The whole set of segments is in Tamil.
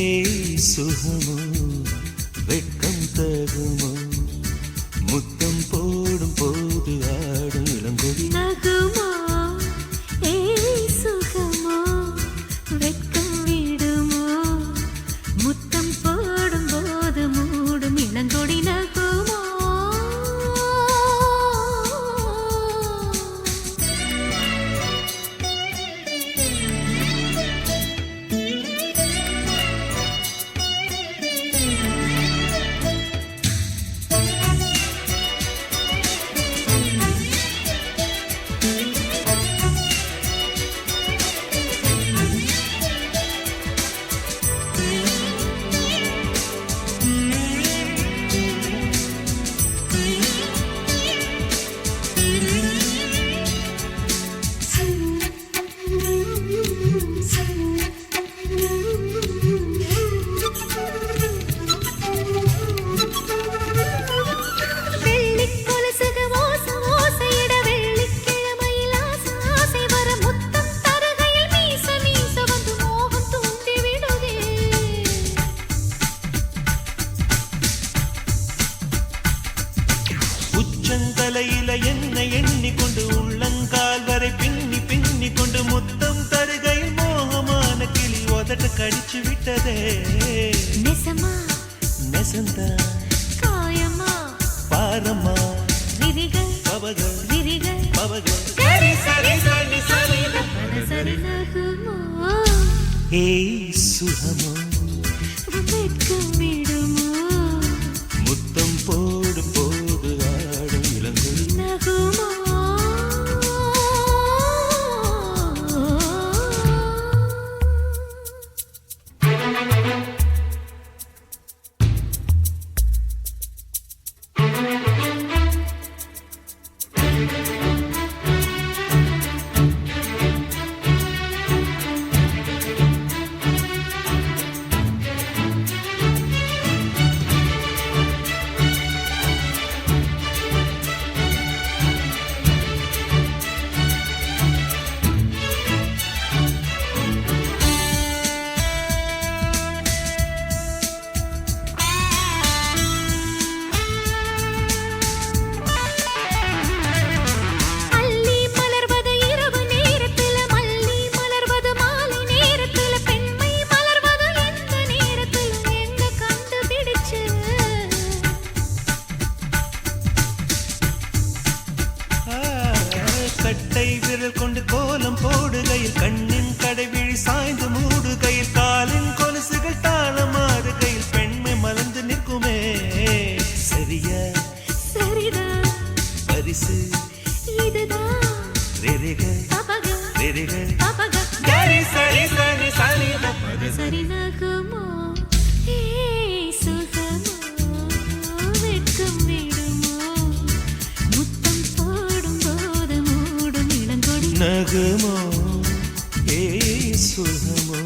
ஏய் சுகமோ வெட்கம் தகுமோ முத்தம் போடும் போது ஆடும் இளங்கொடி நகுமோ ஏய் சுகமோ வெட்கம் விடுமோ முத்தம் போடும் போது மூடும் இளங்கொடி நகுமோ உச்சந்தலையில என்னை எண்ணிக்கொண்டு உள்ளங்கால் வரை பின்னி பின்னி கொண்டு முத்தம் தருகையில் மோகமான கிளி உதட்ட கடிச்சு விட்டதே நெசமா நெசந்தா காயமா பாரம்மா விரிகள் பவகள் விரிகள் பவகள் சரி சரி சரி சரி சரி நகுமோ ஏய் சுகமோ வெட்கம் விடுமோ முத்தம் போடும் போது ஆடும் இளங்கொடி நகுமோ கட்டை விரல் கொண்டு கோலம் போடுகையில் கண்ணின் கடைவிழி சாய்ந்து மூடுகையில் காலின் கொலுசுகள் தாளமாறுகையில் பெண்மை மலர்ந்து நிற்குமே சரியா சரிதான் பரிசு இதுதான் ரெரிகள் பபக ரெரிகள் பபக சரி சரி சரி சரி சரி நகுமோ ஏய் சுகமோ வெட்கம் விடுமோ முத்தம் போடும் போது மூடும் இளங்கொடி நகுமோ ஏய் சுகமோ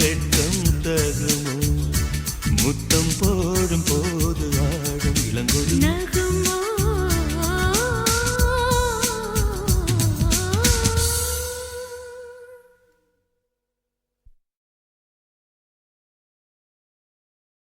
வெட்கம் தகுமோ